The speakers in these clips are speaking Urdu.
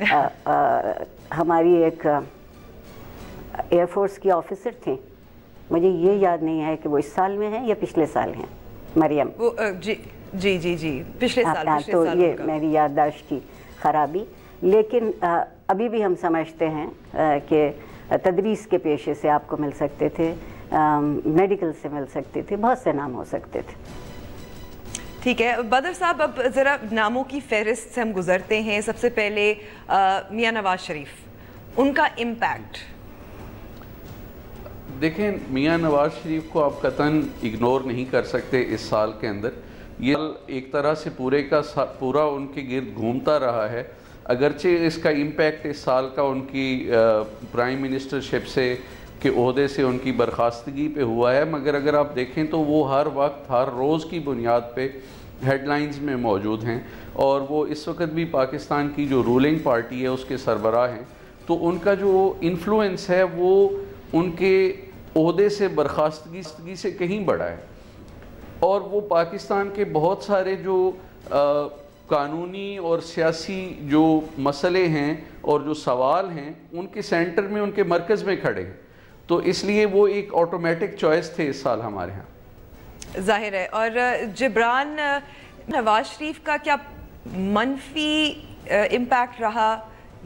ہماری ایک ایئر فورس کی آفیسر تھیں، مجھے یہ یاد نہیں ہے کہ وہ اس سال میں ہیں یا پچھلے سال ہیں، مریم، وہ جی پچھلے سال تو یہ میری یادداشت کی خرابی، لیکن ابھی بھی ہم سمجھتے ہیں کہ تدریس کے پیشے سے آپ کو مل سکتے تھے، میڈیکل سے مل سکتے تھے، بہت سے نام ہو سکتے تھے۔ ٹھیک ہے بدر صاحب، اب ذرا ناموں کی فہرست سے ہم گزرتے ہیں۔ سب سے پہلے میاں نواز شریف، ان کا امپیکٹ۔ دیکھیں، میاں نواز شریف کو آپ قطعاً اگنور نہیں کر سکتے اس سال کے اندر۔ یہ ایک طرح سے پورا ان کے گرد گھومتا رہا ہے، اگرچہ اس کا امپیکٹ اس سال کا ان کی پرائم منسٹرشپ سے کے عہدے سے ان کی برخاستگی پہ ہوا ہے، مگر اگر آپ دیکھیں تو وہ ہر وقت ہر روز کی بنیاد پہ ہیڈ لائنز میں موجود ہیں، اور وہ اس وقت بھی پاکستان کی جو رولنگ پارٹی ہے اس کے سربراہ ہیں، تو ان کا جو انفلوئنس ہے وہ ان کے عہدے سے برخاستگی سے کہیں بڑا ہے، اور وہ پاکستان کے بہت سارے جو قانونی اور سیاسی جو مسئلے ہیں اور جو سوال ہیں ان کے سینٹر میں، ان کے مرکز میں کھڑے ہیں، تو اس لیے وہ ایک آٹومیٹک چوائس تھے اس سال ہمارے ہاں، ظاہر ہے۔ اور جبران، نواز شریف کا کیا منفی امپیکٹ رہا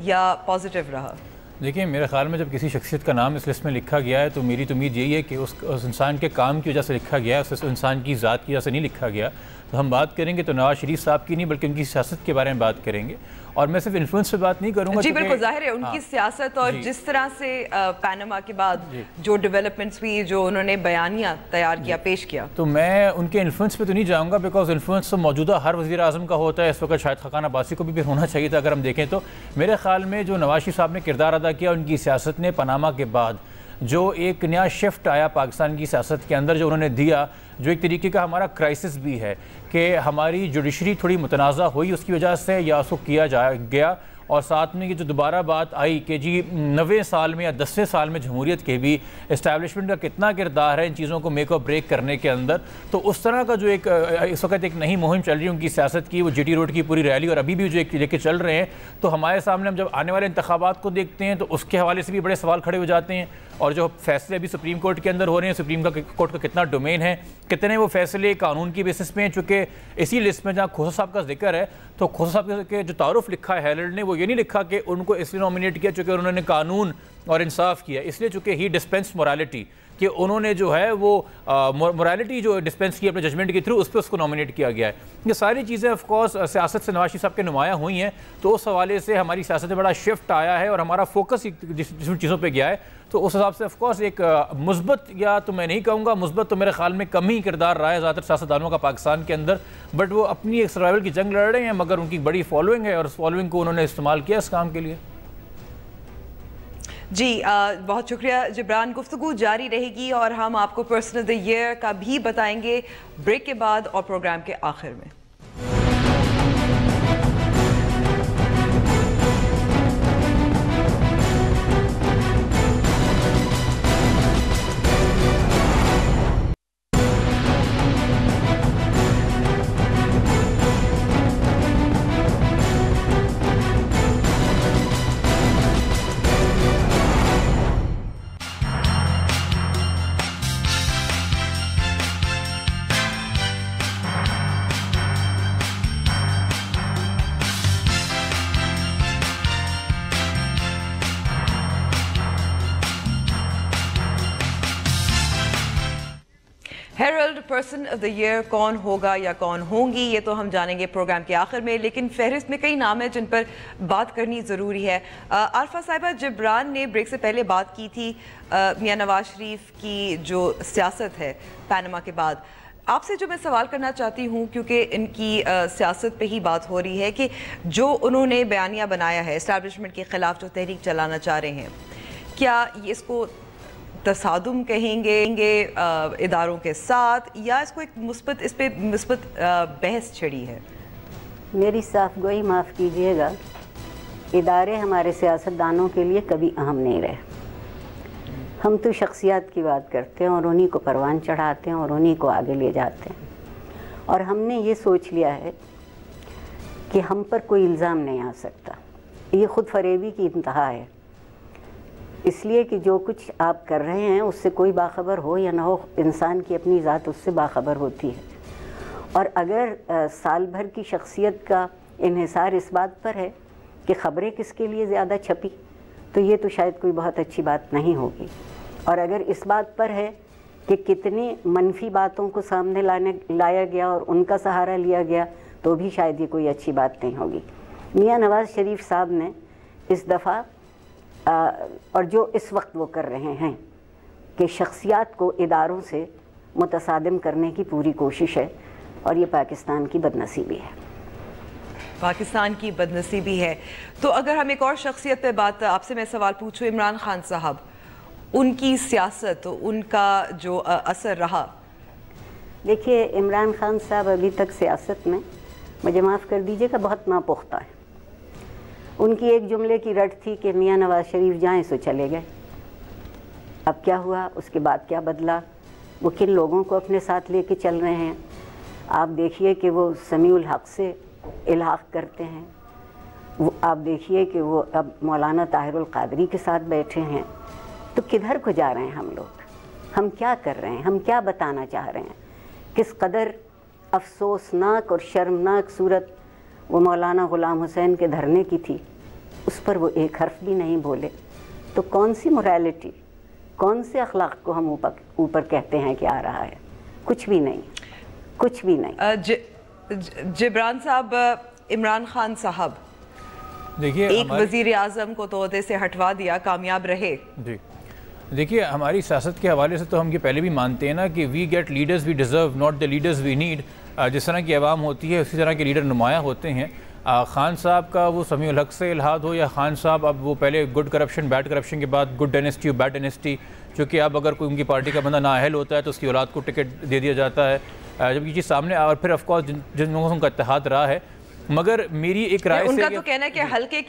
یا پازیٹیو رہا؟ دیکھیں، میرے خیال میں جب کسی شخصیت کا نام اس لسٹ میں لکھا گیا ہے تو میری تو امید یہی ہے کہ اس انسان کے کام کی وجہ سے لکھا گیا ہے، اس انسان کی ذات کی وجہ سے نہیں لکھا گیا۔ تو ہم بات کریں گے تو نواز شریف صاحب کی نہیں بلکہ ان کی سیاست کے بارے میں بات کریں گے، اور میں صرف انفلوئنس پہ بات نہیں کروں گا۔ جی بالکل، ظاہر ہے ان کی سیاست اور جس طرح سے پاناما کے بعد جو ڈیولپمنٹس ہوئی، جو انہوں نے بیانیہ تیار کیا، پیش کیا، تو میں ان کے انفلوئنس پہ تو نہیں جاؤں گا، بیکاز انفلوئنس تو موجودہ ہر وزیر اعظم کا ہوتا ہے، اس وقت شاید خاقان عباسی کو بھی ہونا چاہیے تھا اگر ہم دیکھیں تو۔ میرے خیال میں جو نواز شریف صاحب نے کردار ادا کیا ان کی سیاست نے، پاناما کے بعد جو ایک نیا شفٹ آیا پاکستان کی سیاست کے اندر جو انہوں نے دیا، جو ایک طریقے کا ہمارا کرائسس بھی ہے کہ ہماری جوڈیشری تھوڑی متنازع ہوئی اس کی وجہ سے، یا اس کو کیا گیا، اور ساتھ میں یہ جو دوبارہ بات آئی کہ جی 90 سال میں یا 10ویں سال میں جمہوریت کے بھی اسٹیبلشمنٹ کا کتنا کردار ہے ان چیزوں کو میک اور بریک کرنے کے اندر، تو اس طرح کا جو ایک اس وقت ایک نئی مہم چل رہی ہے ان کی سیاست کی، وہ جی ٹی روڈ کی پوری ریلی اور ابھی بھی جو ایک لے کے چل رہے ہیں، تو ہمارے سامنے ہم جب آنے والے انتخابات کو دیکھتے ہیں تو اس کے حوالے سے بھی بڑے سوال کھڑے ہو جاتے ہیں، اور جو فیصلے ابھی سپریم کورٹ کے اندر ہو رہے ہیں، سپریم کورٹ کا کتنا ڈومین ہے، کتنے وہ فیصلے قانون کی بیسس پہ ہیں، چونکہ اسی لسٹ میں جہاں کھوسا صاحب کا ذکر ہے تو کھوسا صاحب کے جو تعارف لکھا ہے ہیرلڈ نے، وہ یہ نہیں لکھا کہ ان کو اس لیے نومینیٹ کیا چونکہ انہوں نے قانون اور انصاف کیا، اس لیے چونکہ ہی ڈسپینس مورالٹی، کہ انہوں نے جو ہے وہ مورالٹی جو ڈسپینس کی اپنے ججمنٹ کے تھرو، اس پہ اس کو نومینیٹ کیا گیا ہے۔ یہ ساری چیزیں آف کورس سیاست سے نواز شریف صاحب کے نمایاں ہوئی ہیں، تو اس حوالے سے ہماری سیاست میں بڑا شفٹ آیا ہے اور ہمارا فوکس جن چیزوں پہ گیا ہے، تو اس حساب سے آف کورس ایک مثبت، یا تو میں نہیں کہوں گا مثبت، تو میرے خیال میں کم ہی کردار رہا ہے زیادہ تر سیاستدانوں کا پاکستان کے اندر، بٹ وہ اپنی ایک سروائیول کی جنگ لڑ رہے ہیں، مگر ان کی بڑی فالوئنگ ہے اور اس فالوئنگ کو انہوں نے استعمال کیا اس کام کے لیے۔ جی بہت شکریہ جبران، گفتگو جاری رہے گی اور ہم آپ کو پرسن آف دی ایئر کا بھی بتائیں گے بریک کے بعد اور پروگرام کے آخر میں۔ Herald person of the year کون ہوگا یا کون ہوں گی، یہ تو ہم جانیں گے پروگرام کے آخر میں، لیکن فہرست میں کئی نام ہیں جن پر بات کرنی ضروری ہے۔ عارفہ صاحبہ، جبران نے بریک سے پہلے بات کی تھی میاں نواز شریف کی جو سیاست ہے پاناما کے بعد، آپ سے جو میں سوال کرنا چاہتی ہوں، کیونکہ ان کی سیاست پہ ہی بات ہو رہی ہے، کہ جو انہوں نے بیانیہ بنایا ہے اسٹیبلشمنٹ کے خلاف جو تحریک چلانا چاہ رہے ہیں، کیا اس کو تصادم کہیں گے اداروں کے ساتھ، یا اس کو ایک مثبت بحث چھڑی ہے؟ میری صاف گوئی معاف کیجئے گا، ادارے ہمارے سیاستدانوں کے لیے کبھی اہم نہیں رہے۔ ہم تو شخصیات کی بات کرتے ہیں اور انہی کو پروان چڑھاتے ہیں اور انہی کو آگے لے جاتے ہیں، اور ہم نے یہ سوچ لیا ہے کہ ہم پر کوئی الزام نہیں آ سکتا، یہ خود فریبی کی انتہا ہے، اس لیے کہ جو کچھ آپ کر رہے ہیں اس سے کوئی باخبر ہو یا نہ ہو، انسان کی اپنی ذات اس سے باخبر ہوتی ہے۔ اور اگر سال بھر کی شخصیت کا انحصار اس بات پر ہے کہ خبریں کس کے لیے زیادہ چھپی، تو یہ تو شاید کوئی بہت اچھی بات نہیں ہوگی۔ اور اگر اس بات پر ہے کہ کتنی منفی باتوں کو سامنے لایا گیا اور ان کا سہارا لیا گیا، تو بھی شاید یہ کوئی اچھی بات نہیں ہوگی۔ میاں نواز شریف صاحب نے اس دفعہ اور جو اس وقت وہ کر رہے ہیں کہ شخصیات کو اداروں سے متصادم کرنے کی پوری کوشش ہے، اور یہ پاکستان کی بدنصیبی ہے۔ پاکستان کی بدنصیبی ہے۔ تو اگر ہم ایک اور شخصیت پہ بات آپ سے میں سوال پوچھوں، عمران خان صاحب، ان کی سیاست، ان کا جو اثر رہا؟ دیکھیے، عمران خان صاحب ابھی تک سیاست میں، مجھے معاف کر دیجئے گا، بہت ناپختہ ہے۔ ان کی ایک جملے کی رٹ تھی کہ میاں نواز شریف جائیں سو چلے گئے۔ اب کیا ہوا، اس کے بعد کیا بدلا، وہ کن لوگوں کو اپنے ساتھ لے کے چل رہے ہیں؟ آپ دیکھیے کہ وہ سمیع الحق سے الحاق کرتے ہیں، وہ آپ دیکھیے کہ وہ اب مولانا طاہر القادری کے ساتھ بیٹھے ہیں۔ تو کدھر کو جا رہے ہیں ہم لوگ؟ ہم کیا کر رہے ہیں؟ ہم کیا بتانا چاہ رہے ہیں؟ کس قدر افسوسناک اور شرمناک صورت وہ مولانا غلام حسین کے دھرنے کی تھی، اس پر وہ ایک حرف بھی نہیں بولے۔ تو کون سی موریلٹی، کون سے اخلاق کو ہم اوپر کہتے ہیں کہ آ رہا ہے؟ کچھ بھی نہیں، کچھ بھی نہیں۔ جبران صاحب، عمران خان صاحب دیکھیے، ایک وزیر اعظم کو تو عہدے سے ہٹوا دیا، کامیاب رہے۔ جی دیکھیے، ہماری سیاست کے حوالے سے تو ہم یہ پہلے بھی مانتے ہیں نا کہ we get leaders we deserve, not the leaders we need. جس طرح کی عوام ہوتی ہے اسی طرح کے لیڈر نمایاں ہوتے ہیں۔ خان صاحب کا وہ سمیع الحق سے الحاد ہو، یا خان صاحب اب وہ پہلے گڈ کرپشن بیڈ کرپشن کے بعد گڈ ڈائنسٹی اور بیڈ ڈائنسٹی، چونکہ اب اگر کوئی ان کی پارٹی کا بندہ نااہل ہوتا ہے تو اس کی اولاد کو ٹکٹ دے دیا جاتا ہے، جب یہ چیز سامنے، اور پھر آف کورس جن لوگوں کا اتحاد رہا ہے۔ مگر میری ایک رائے سے ان کا تو کہنا ہے کہ ہلکے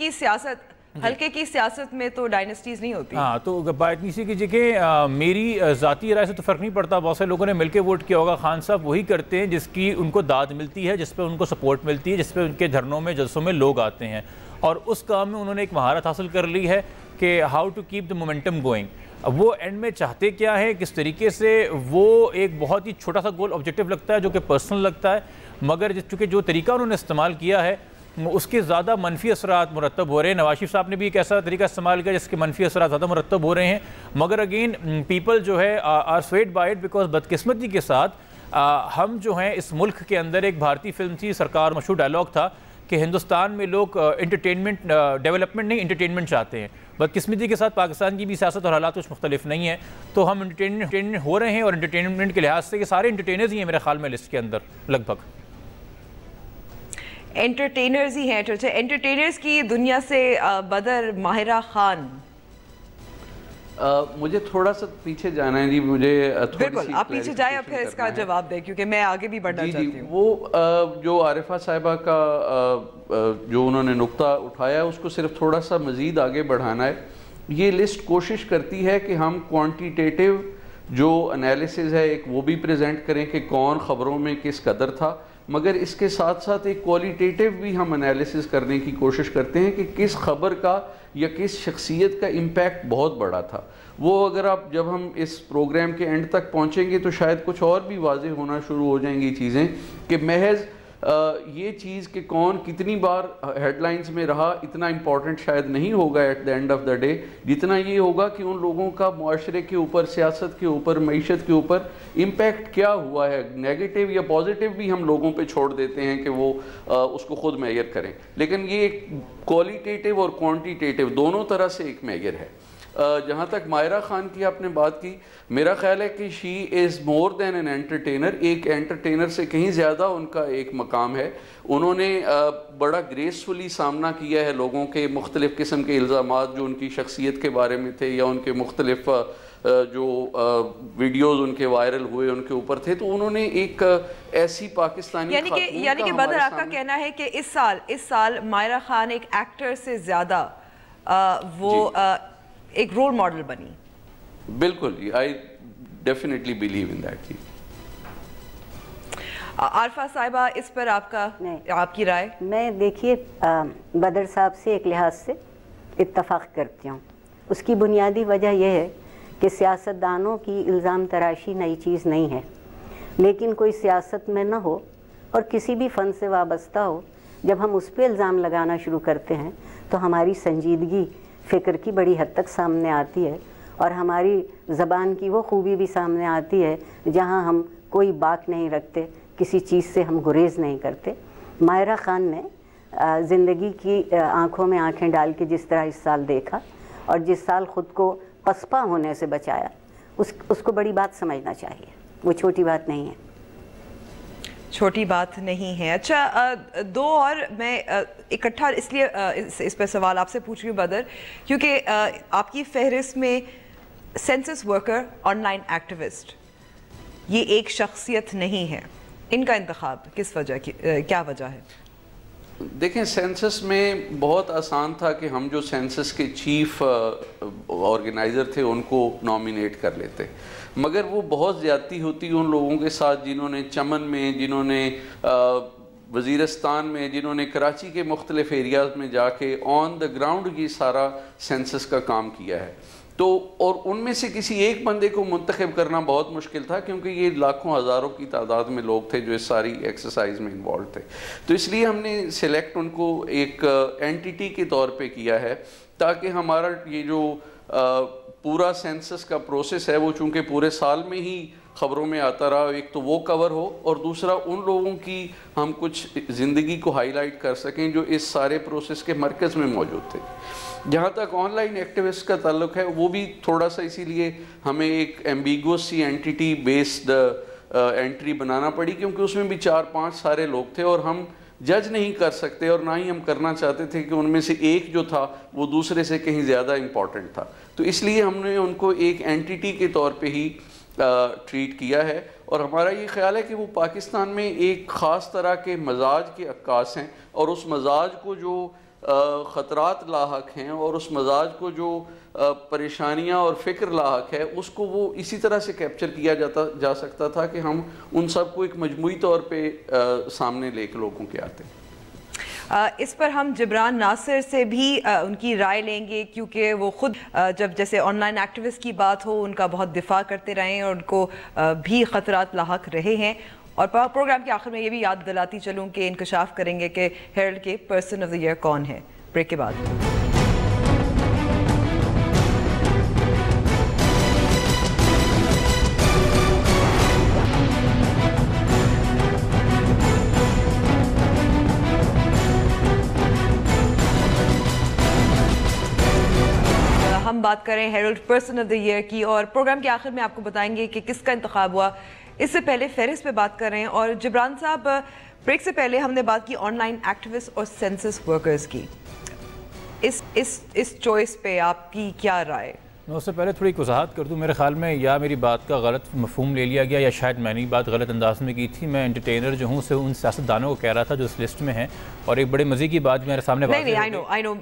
کی سیاست میں تو ڈائنسٹیز نہیں ہوتی۔ ہاں، تو بات اسی کی کہ میری ذاتی رائے سے تو فرق نہیں پڑتا، بہت سے لوگوں نے مل کے ووٹ کیا ہوگا۔ خان صاحب وہی کرتے ہیں جس کی ان کو داد ملتی ہے، جس پہ ان کو سپورٹ ملتی ہے، جس پہ ان کے دھرنوں میں جلسوں میں لوگ آتے ہیں، اور اس کام میں انہوں نے ایک مہارت حاصل کر لی ہے کہ how to keep the momentum going. اب وہ اینڈ میں چاہتے کیا ہے، کس طریقے سے، وہ ایک بہت ہی چھوٹا سا گول آبجیکٹو لگتا ہے جو کہ پرسنل لگتا ہے، مگر چونکہ جو طریقہ انہوں نے استعمال کیا ہے اس کے زیادہ منفی اثرات مرتب ہو رہے ہیں۔ نواز شریف صاحب نے بھی ایک ایسا طریقہ استعمال کیا جس کے منفی اثرات زیادہ مرتب ہو رہے ہیں، مگر اگین پیپل جو ہے آر سویڈ بائی اٹ، بیکاز بدقسمتی کے ساتھ ہم جو ہیں اس ملک کے اندر، ایک بھارتی فلم تھی سرکار، مشہور ڈائلاگ تھا کہ ہندوستان میں لوگ انٹرٹینمنٹ، ڈیولپمنٹ نہیں انٹرٹینمنٹ چاہتے ہیں۔ بدقسمتی کے ساتھ پاکستان کی بھی سیاست اور حالات کچھ مختلف نہیں ہیں، تو ہم انٹرٹینمنٹ ہو رہے ہیں، اور انٹرٹینمنٹ کے لحاظ سے یہ سارے انٹرٹینرز ہی ہیں میرے خیال میں لسٹ کے اندر، لگ بھگ انٹرٹینرز ہی ہیں۔ انٹرٹینرز کی دنیا سے بدر ماہرہ خان، مجھے تھوڑا سا پیچھے جانا ہے جی، مجھے بالکل آپ پیچھے جائیں اور پھر اس کا جواب دیں، کیونکہ میں آگے بھی بڑھنا چاہتی ہوں۔ وہ جو عارفہ صاحبہ کا جو انہوں نے نقطہ اٹھایا ہے، اس کو صرف تھوڑا سا مزید آگے بڑھانا ہے۔ یہ لسٹ کوشش کرتی ہے کہ ہم کوانٹیٹیو جو انالیسز ہے ایک وہ بھی پریزنٹ کریں کہ کون خبروں میں کس قدر تھا، مگر اس کے ساتھ ساتھ ایک کوالٹیٹیو بھی ہم انالیسز کرنے کی کوشش کرتے ہیں کہ کس خبر کا یا کس شخصیت کا امپیکٹ بہت بڑا تھا۔ وہ اگر آپ جب ہم اس پروگرام کے اینڈ تک پہنچیں گے تو شاید کچھ اور بھی واضح ہونا شروع ہو جائیں گی چیزیں، کہ محض یہ چیز کہ کون کتنی بار ہیڈ لائنز میں رہا اتنا امپورٹنٹ شاید نہیں ہوگا at the end of the day, جتنا یہ ہوگا کہ ان لوگوں کا معاشرے کے اوپر، سیاست کے اوپر، معیشت کے اوپر امپیکٹ کیا ہوا ہے۔ نیگیٹو یا پازیٹیو بھی ہم لوگوں پہ چھوڑ دیتے ہیں کہ وہ اس کو خود میئر کریں، لیکن یہ ایک کوالٹیٹیو اور کوانٹیٹیو دونوں طرح سے ایک میئر ہے۔ جہاں تک ماہرہ خان کی آپ نے بات کی، میرا خیال ہے کہ شی از مور دین این انٹرٹینر، ایک انٹرٹینر سے کہیں زیادہ ان کا ایک مقام ہے۔ انہوں نے بڑا گریسفلی سامنا کیا ہے لوگوں کے مختلف قسم کے الزامات جو ان کی شخصیت کے بارے میں تھے، یا ان کے مختلف جو ویڈیوز ان کے وائرل ہوئے ان کے اوپر تھے، تو انہوں نے ایک ایسی پاکستانی یعنی کہ بدر آپ کا کہنا ہے کہ اس سال ماہرہ خان ایک ایکٹر سے زیادہ وہ ایک رول ماڈل بنی۔ بالکل، I definitely believe in that. Arifa صاحبہ اس پر آپ کی رائے؟ میں دیکھیے بدر صاحب سے ایک لحاظ سے اتفاق کرتی ہوں. اس کی بنیادی وجہ یہ ہے کہ سیاستدانوں کی الزام تراشی نئی چیز نہیں ہے، لیکن کوئی سیاست میں نہ ہو اور کسی بھی فن سے وابستہ ہو، جب ہم اس پہ الزام لگانا شروع کرتے ہیں تو ہماری سنجیدگی فکر کی بڑی حد تک سامنے آتی ہے، اور ہماری زبان کی وہ خوبی بھی سامنے آتی ہے جہاں ہم کوئی باک نہیں رکھتے، کسی چیز سے ہم گریز نہیں کرتے. ماہرہ خان نے زندگی کی آنکھوں میں آنکھیں ڈال کے جس طرح اس سال دیکھا اور جس سال خود کو پسپا ہونے سے بچایا، اس کو بڑی بات سمجھنا چاہیے. وہ چھوٹی بات نہیں ہے، چھوٹی بات نہیں ہے. اچھا، دو اور میں اکٹھا اس لیے اس پہ سوال آپ سے پوچھ رہی ہوں بدر، کیونکہ آپ کی فہرست میں census worker, on line activist, یہ ایک شخصیت نہیں ہے. ان کا انتخاب کس وجہ کی، کیا وجہ ہے؟ دیکھیں، سینسس میں بہت آسان تھا کہ ہم جو سینسس کے چیف آرگنائزر تھے ان کو نامینیٹ کر لیتے، مگر وہ بہت زیادتی ہوتی ان لوگوں کے ساتھ جنہوں نے چمن میں، جنہوں نے وزیرستان میں، جنہوں نے کراچی کے مختلف ایریاز میں جا کے آن دا گراؤنڈ یہ سارا سینسس کا کام کیا ہے. تو اور ان میں سے کسی ایک بندے کو منتخب کرنا بہت مشکل تھا، کیونکہ یہ لاکھوں ہزاروں کی تعداد میں لوگ تھے جو اس ساری ایکسرسائز میں انوالو تھے. تو اس لیے ہم نے سلیکٹ ان کو ایک اینٹیٹی کے طور پہ کیا ہے، تاکہ ہمارا یہ جو پورا سینسس کا پروسیس ہے وہ چونکہ پورے سال میں ہی خبروں میں آتا رہا، ایک تو وہ کور ہو، اور دوسرا ان لوگوں کی ہم کچھ زندگی کو ہائی لائٹ کر سکیں جو اس سارے پروسیس کے مرکز میں موجود تھے. جہاں تک آن لائن ایکٹیوسٹ کا تعلق ہے، وہ بھی تھوڑا سا اسی لیے ہمیں ایک ایمبیگوس سی اینٹیٹی بیسڈ انٹری بنانا پڑی، کیونکہ اس میں بھی 4-5 سارے لوگ تھے اور ہم جج نہیں کر سکتے، اور نہ ہی ہم کرنا چاہتے تھے کہ ان میں سے ایک جو تھا وہ دوسرے سے کہیں زیادہ امپورٹنٹ تھا. تو اس لیے ہم نے ان کو ایک اینٹیٹی کے طور پہ ہی ٹریٹ کیا ہے، اور ہمارا یہ خیال ہے کہ وہ پاکستان میں ایک خاص طرح کے مزاج کے عکاس ہیں، اور اس مزاج کو جو خطرات لاحق ہیں اور اس مزاج کو جو پریشانیاں اور فکر لاحق ہے، اس کو وہ اسی طرح سے کیپچر کیا جا سکتا تھا کہ ہم ان سب کو ایک مجموعی طور پہ سامنے لے کے لوگوں کے آتے ہیں. اس پر ہم جبران ناصر سے بھی ان کی رائے لیں گے، کیونکہ وہ خود جب جیسے آن لائن ایکٹیوسٹ کی بات ہو ان کا بہت دفاع کرتے رہے ہیں اور ان کو بھی خطرات لاحق رہے ہیں. اور پروگرام کے آخر میں یہ بھی یاد دلاتی چلوں کہ انکشاف کریں گے کہ ہیرلڈ کے پرسن آف دی ایئر کون ہے. بریک کے بعد ہم بات کریں Herald person of the year کی، اور پروگرام کے آخر میں آپ کو بتائیں گے کہ کس کا انتخاب ہوا. اس سے پہلے فہرست پہ بات کر رہے ہیں، اور جبران صاحب بریک سے پہلے ہم نے بات کی آن لائن ایکٹیوسٹ اور سینسس ورکرز کی. اس چوائس پہ آپ کی کیا رائے؟ میں اس سے پہلے تھوڑی وضاحت کر دوں. میرے خیال میں یا میری بات کا غلط مفہوم لے لیا گیا، یا شاید میں نے بات غلط انداز میں کی تھی. میں انٹرٹینر جو ہوں سے ان سیاستدانوں کو کہہ رہا تھا جو اس لسٹ میں ہیں، اور ایک بڑے مزے کی بات میرے سامنے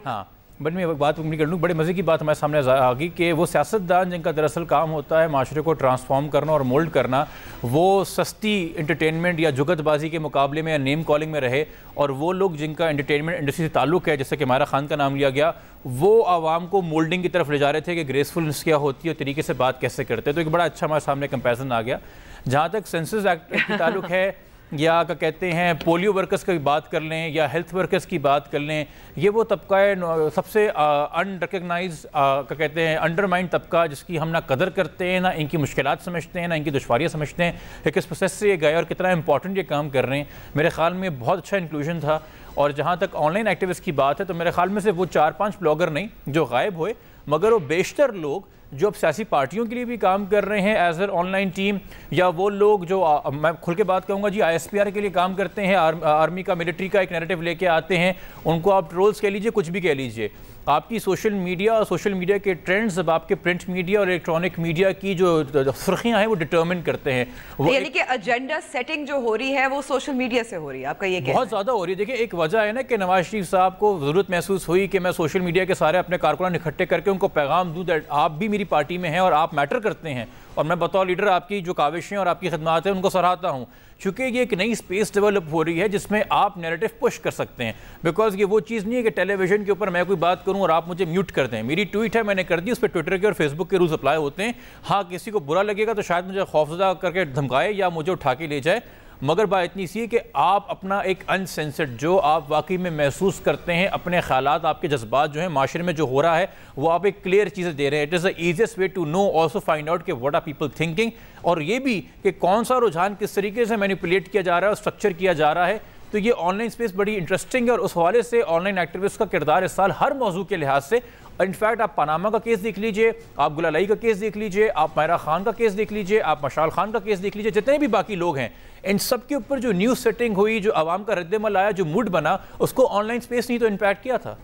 ہاں بٹ میں بات کمپلیٹ کر لوں. بڑے مزے کی بات ہمارے سامنے آ گئی کہ وہ سیاستدان جن کا دراصل کام ہوتا ہے معاشرے کو ٹرانسفارم کرنا اور مولڈ کرنا، وہ سستی انٹرٹینمنٹ یا جگت بازی کے مقابلے میں یا نیم کالنگ میں رہے، اور وہ لوگ جن کا انٹرٹینمنٹ انڈسٹری سے تعلق ہے، جیسے کہ ماہرہ خان کا نام لیا گیا، وہ عوام کو مولڈنگ کی طرف لے جا رہے تھے کہ گریسفلنس کیا ہوتی ہے اور طریقے سے بات کیسے کرتے ہیں. تو ایک بڑا اچھا ہمارے سامنے کمپیریزن آ گیا. جہاں تک سینسس ایکٹ کی تعلق ہے، یا کیا کہتے ہیں پولیو ورکرز کی بات کر لیں یا ہیلتھ ورکرز کی بات کر لیں، یہ وہ طبقہ ہے سب سے ان ریکگنائز کیا کہتے ہیں انڈرمائن طبقہ، جس کی ہم نہ قدر کرتے ہیں، نہ ان کی مشکلات سمجھتے ہیں، نہ ان کی دشواریاں سمجھتے ہیں کہ کس پروسیس سے یہ گئے اور کتنا امپورٹنٹ یہ کام کر رہے ہیں. میرے خیال میں بہت اچھا انکلوژن تھا. اور جہاں تک آن لائن ایکٹیوسٹ کی بات ہے تو میرے خیال میں سے وہ 4-5 بلاگر نہیں جو غائب ہوئے، مگر وہ بیشتر لوگ جو اب سیاسی پارٹیوں کے لیے بھی کام کر رہے ہیں as a on line team, یا وہ لوگ جو میں کھل کے بات کہوں گا جی ISPR کے لیے کام کرتے ہیں، آرمی کا ملٹری کا ایک نیریٹو لے کے آتے ہیں، ان کو آپ ٹرولز کہہ لیجئے، کچھ بھی کہہ لیجئے. آپ کی سوشل میڈیا اور سوشل میڈیا کے ٹرینڈز اب آپ کے پرنٹ میڈیا اور الیکٹرانک میڈیا کی جو سرخیاں ہیں وہ ڈٹرمن کرتے ہیں. یعنی کہ ایجنڈا سیٹنگ جو ہو رہی ہے وہ سوشل میڈیا سے ہو رہی ہے، آپ کا یہ کہنا ہے؟ بہت زیادہ ہو رہی ہے. دیکھیں ایک وجہ ہے نا کہ نواز شریف صاحب کو ضرورت محسوس ہوئی کہ میں سوشل میڈیا کے سارے اپنے کارکنان اکٹھے کر کے ان کو پیغام دوں دیٹ آپ بھی میری پارٹی میں ہیں اور آپ میٹر کرتے ہیں، اور میں بطور لیڈر آپ کی جو کاوشیں اور آپ کی خدمات ہیں ان کو سراہتا ہوں. چونکہ یہ ایک نئی اسپیس ڈیولپ ہو رہی ہے جس میں آپ نیریٹو پش کر سکتے ہیں، بیکاز یہ وہ چیز نہیں ہے کہ ٹیلی ویژن کے اوپر میں کوئی بات کروں اور آپ مجھے میوٹ کر دیں. میری ٹویٹ ہے، میں نے کر دی، اس پہ ٹویٹر کے اور فیس بک کے رولز اپلائی ہوتے ہیں. ہاں کسی کو برا لگے گا تو شاید مجھے خوفزدہ کر کے دھمکائے یا مجھے اٹھا کے لے جائے، مگر بات اتنی سی ہے کہ آپ اپنا ایک انسینسرڈ جو آپ واقعی میں محسوس کرتے ہیں، اپنے خیالات، آپ کے جذبات جو ہیں معاشرے میں جو ہو رہا ہے وہ آپ ایک کلیئر چیزیں دے رہے ہیں. It is the easiest way to know, also find out کہ واٹ آر پیپل تھنکنگ، اور یہ بھی کہ کون سا رجحان کس طریقے سے مینیپولیٹ کیا جا رہا ہے اور اسٹرکچر کیا جا رہا ہے. تو یہ آن لائن اسپیس بڑی انٹرسٹنگ ہے، اور اس حوالے سے آن لائن ایکٹیوسٹ کا کردار اس سال ہر موضوع کے لحاظ سے، انفیکٹ آپ پاناما کا کیس دیکھ لیجئے، آپ گلالئی کا کیس دیکھ لیجئے، آپ ماہرہ خان کا کیس دیکھ لیجئے، آپ مشال خان کا کیس دیکھ لیجئے، جتنے بھی باقی لوگ ہیں، ان سب کے اوپر جو نیوز سیٹنگ ہوئی، جو عوام کا رد عمل آیا، جو موڈ بنا، اس کو آن لائن اسپیس نہیں تو امپیکٹ کیا تھا.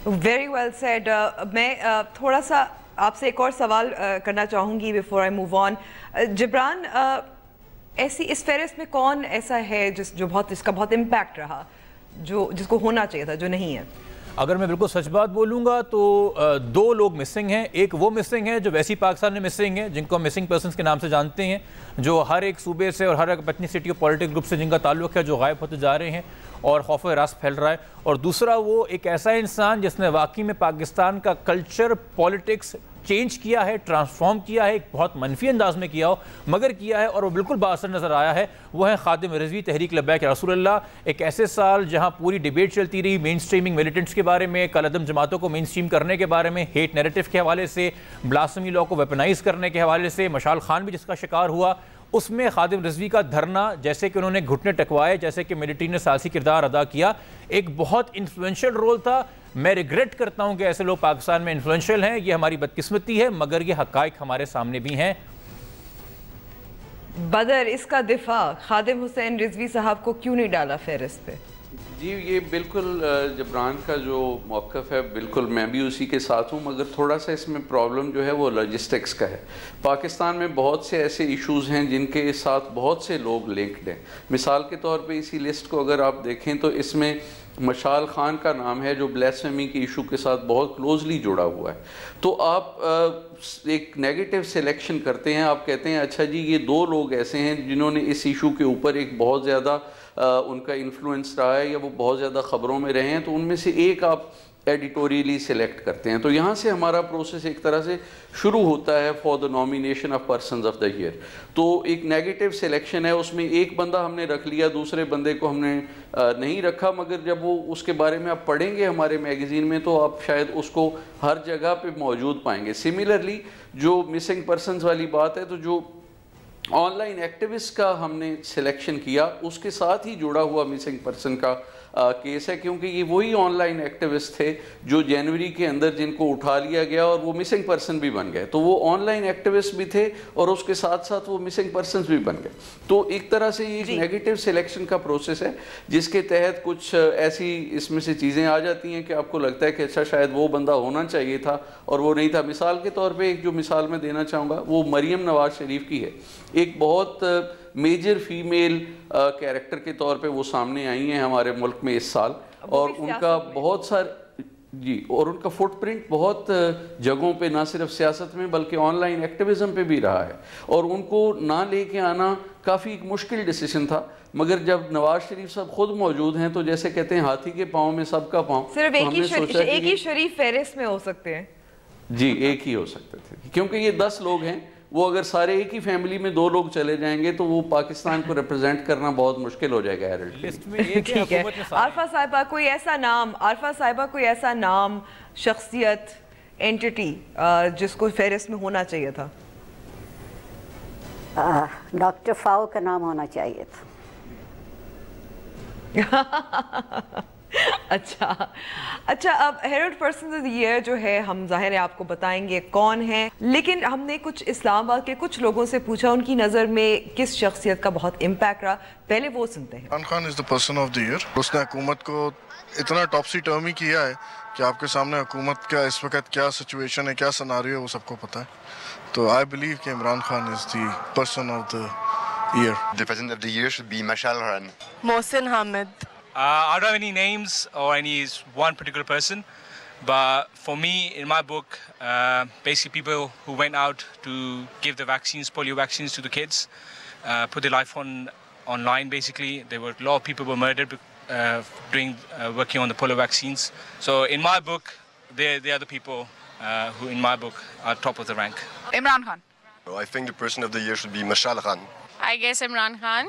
Very well said. میں تھوڑا سا آپ سے ایک اور سوال کرنا چاہوں گی before I move on. Jibran, ایسی اس فہرست میں کون ایسا ہے جس کا بہت امپیکٹ رہا، جس کو ہونا چاہیے تھا، جو نہیں ہے؟ اگر میں بالکل سچ بات بولوں گا تو دو لوگ مسنگ ہیں. ایک وہ مسنگ ہے جو ویسی پاکستان میں مسنگ ہے، جن کو مسنگ پرسنز کے نام سے جانتے ہیں، جو ہر ایک صوبے سے اور ہر ایک ایتھنیسٹی اور پولیٹکل گروپ سے جن کا تعلق ہے، جو غائب ہوتے جا رہے ہیں اور خوف و ہراس پھیل رہا ہے. اور دوسرا وہ ایک ایسا انسان جس نے واقعی میں پاکستان کا کلچر، پولیٹکس چینج کیا ہے، ٹرانسفارم کیا ہے، ایک بہت منفی انداز میں کیا ہو مگر کیا ہے، اور وہ بالکل باثر نظر آیا ہے. وہ ہے خادم رضوی، تحریک لبیک یا رسول اللہ. ایک ایسے سال جہاں پوری ڈیبیٹ چلتی رہی مین سٹریمنگ ملیٹنٹس کے بارے میں، کل عدم جماعتوں کو مین سٹریم کرنے کے بارے میں، ہیٹ نیریٹو کے حوالے سے، بلاسفیمی لا کو ویپنائز کرنے کے حوالے سے، مشال خان بھی جس کا شکار ہوا. اس میں خادم رضوی کا دھرنا، جیسے کہ انہوں نے گھٹنے ٹکوائے، جیسے کہ ملٹری نے سیاسی کردار ادا کیا، ایک بہت انفلوئنشل رول تھا. میں ریگریٹ کرتا ہوں کہ ایسے لوگ پاکستان میں انفلوئنشل ہیں، یہ ہماری بدقسمتی ہے، مگر یہ حقائق ہمارے سامنے بھی ہیں. بدر، اس کا دفاع خادم حسین رضوی صاحب کو کیوں نہیں ڈالا فہرست پہ؟ جی یہ بالکل جبران کا جو موقف ہے بالکل میں بھی اسی کے ساتھ ہوں، مگر تھوڑا سا اس میں پرابلم جو ہے وہ لاجسٹکس کا ہے. پاکستان میں بہت سے ایسے ایشوز ہیں جن کے ساتھ بہت سے لوگ لنکڈ ہیں. مثال کے طور پہ اسی لسٹ کو اگر آپ دیکھیں تو اس میں مشال خان کا نام ہے جو بلیسفیمی کے ایشو کے ساتھ بہت کلوزلی جڑا ہوا ہے. تو آپ ایک نیگیٹو سلیکشن کرتے ہیں، آپ کہتے ہیں اچھا جی یہ دو لوگ ایسے ہیں جنہوں نے اس ایشو کے اوپر ایک بہت زیادہ ان کا انفلوئنس رہا ہے یا وہ بہت زیادہ خبروں میں رہے ہیں، تو ان میں سے ایک آپ ایڈیٹوریلی سلیکٹ کرتے ہیں. تو یہاں سے ہمارا پروسیس ایک طرح سے شروع ہوتا ہے for the nomination of persons of the year. تو ایک نیگیٹو سلیکشن ہے، اس میں ایک بندہ ہم نے رکھ لیا، دوسرے بندے کو ہم نے نہیں رکھا، مگر جب وہ اس کے بارے میں آپ پڑھیں گے ہمارے میگزین میں تو آپ شاید اس کو ہر جگہ پہ موجود پائیں گے. سملرلی جو مسنگ پرسنز والی بات ہے، تو جو آن لائن ایکٹیوسٹ کا ہم نے سلیکشن کیا اس کے ساتھ ہی جڑا ہوا مسنگ پرسن کا کیس ہے، کیونکہ یہ وہی آن لائن ایکٹیوسٹ تھے جو جنوری کے اندر جن کو اٹھا لیا گیا اور وہ مسنگ پرسن بھی بن گئے. تو وہ آن لائن ایکٹیوسٹ بھی تھے اور اس کے ساتھ ساتھ وہ مسنگ پرسنز بھی بن گئے. تو ایک طرح سے یہ ایک نیگیٹو سلیکشن کا پروسیس ہے جس کے تحت کچھ ایسی اس میں سے چیزیں آ جاتی ہیں کہ آپ کو لگتا ہے کہ اچھا شاید وہ بندہ ہونا چاہیے تھا اور وہ نہیں تھا. مثال کے طور پہ ایک جو مثال میں دینا چاہوں گا وہ مریم نواز شریف کی ہے. ایک بہت میجر فیمیل کیریکٹر کے طور پہ وہ سامنے آئی ہیں ہمارے ملک میں اس سال، اور ان کا بہت سارے اور ان کا فٹ پرنٹ بہت جگہوں پہ نہ صرف سیاست میں بلکہ آن لائن ایکٹیویزم پہ بھی رہا ہے، اور ان کو نہ لے کے آنا کافی ایک مشکل ڈیسیشن تھا. مگر جب نواز شریف صاحب خود موجود ہیں تو جیسے کہتے ہیں ہاتھی کے پاؤں میں سب کا پاؤں، صرف ایک ہی شریف فہرست میں ہو سکتے ہیں. جی ایک ہی ہو سکتے تھے، کیونکہ یہ 10 لوگ ہیں. وہ اگر سارے ایک ہی فیملی میں 2 لوگ چلے جائیں گے تو وہ پاکستان کو ریپرزینٹ کرنا بہت مشکل ہو جائے گا. ٹھیک ہے، عارفہ صاحبہ کوئی ایسا نام شخصیت اینٹیٹی جس کو فہرست میں ہونا چاہیے تھا؟ ڈاکٹر فاؤ کا نام ہونا چاہیے تھا. اچھا اب Herald persons of the year جو ہے ہم ظاہر ہے آپ کو بتائیں گے کون ہیں، لیکن ہم نے کچھ اسلام آباد کے کچھ لوگوں سے پوچھا ان کی نظر میں کس شخصیت کا بہت امپیکٹ رہا. پہلے وہ سنتے ہیں. Imran Khan is the person of the year. اس نے حکومت کو اتنا ٹاپسی ٹرمی کیا ہے کہ آپ کے سامنے حکومت کا اس وقت کیا سچویشن ہے، کیا سناریو ہے، وہ سب کو پتہ ہے. تو آئی بلیو کہ Imran Khan is the person of the year. The president of the year should be Mashal Khan. Mohsin Hamid. I don't have any names or any one particular person, But for me, in my book, basically people who went out to give the vaccines, polio vaccines to the kids, put their life online basically. There were a lot of people were murdered working on the polio vaccines. So in my book, they are the people who in my book are top of the rank. Imran Khan. I think the person of the year should be Mashal Khan. I guess Imran Khan.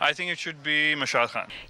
I think it should be Mashal Khan.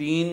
3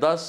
10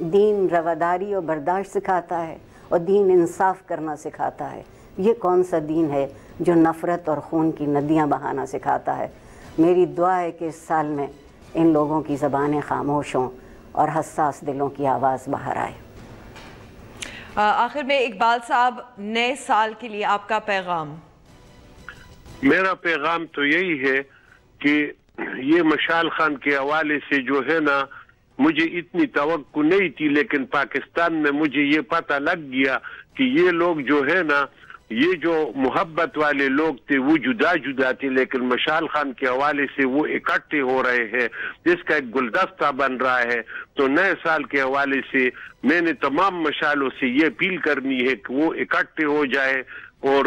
دین رواداری اور برداشت سکھاتا ہے اور دین انصاف کرنا سکھاتا ہے. یہ کون سا دین ہے جو نفرت اور خون کی ندیاں بہانا سکھاتا ہے؟ میری دعا ہے کہ اس سال میں ان لوگوں کی زبانیں خاموش ہوں اور حساس دلوں کی آواز باہر آئے. آخر میں اقبال صاحب، نئے سال کے لیے آپ کا پیغام؟ میرا پیغام تو یہی ہے کہ یہ مشال خان کے حوالے سے جو ہے نا، مجھے اتنی توقع نہیں تھی، لیکن پاکستان میں مجھے یہ پتہ لگ گیا کہ یہ لوگ جو ہے نا، یہ جو محبت والے لوگ تھے وہ جدا جدا تھے، لیکن مشال خان کے حوالے سے وہ اکٹھے ہو رہے ہیں، جس کا ایک گلدستہ بن رہا ہے. تو نئے سال کے حوالے سے میں نے تمام مشالوں سے یہ اپیل کرنی ہے کہ وہ اکٹھے ہو جائے اور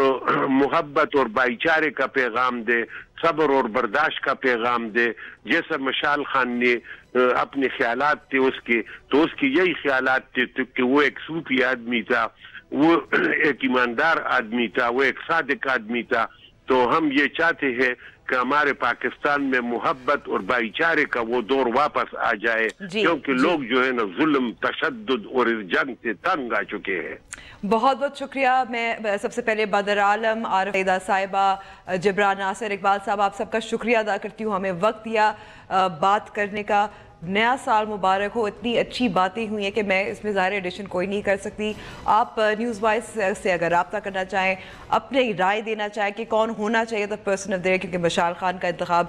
محبت اور بھائی چارے کا پیغام دے، صبر اور برداشت کا پیغام دے. جیسا مشال خان نے اپنے خیالات تھے اس کے، تو اس کے یہی خیالات تھے کہ وہ ایک صوفی آدمی تھا، وہ ایک ایماندار آدمی تھا، وہ ایک صادق آدمی تھا. تو ہم یہ چاہتے ہیں کہ ہمارے پاکستان میں محبت اور بھائی چارے کا وہ دور واپس آ جائے، کیونکہ لوگ جو ہے نا ظلم، تشدد اور جنگ سے تنگ آ چکے ہیں. بہت بہت شکریہ. میں سب سے پہلے بدر عالم، عارف عیدہ صاحبہ، جبران ناصر، اقبال صاحب، آپ سب کا شکریہ ادا کرتی ہوں ہمیں وقت دیا بات کرنے کا. نیا سال مبارک ہو. اتنی اچھی باتیں ہوئی ہیں کہ میں اس میں ظاہر ایڈیشن کوئی نہیں کر سکتی. آپ نیوز وائز سے اگر رابطہ کرنا چاہیں، اپنی رائے دینا چاہیں کہ کون ہونا چاہیے the person of the year, کیونکہ مشال خان کا انتخاب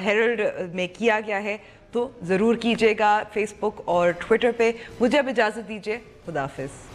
ہیرلڈ میں کیا گیا ہے، تو ضرور کیجیے گا فیس بک اور ٹویٹر پہ. مجھے اب اجازت دیجیے. خدا حافظ.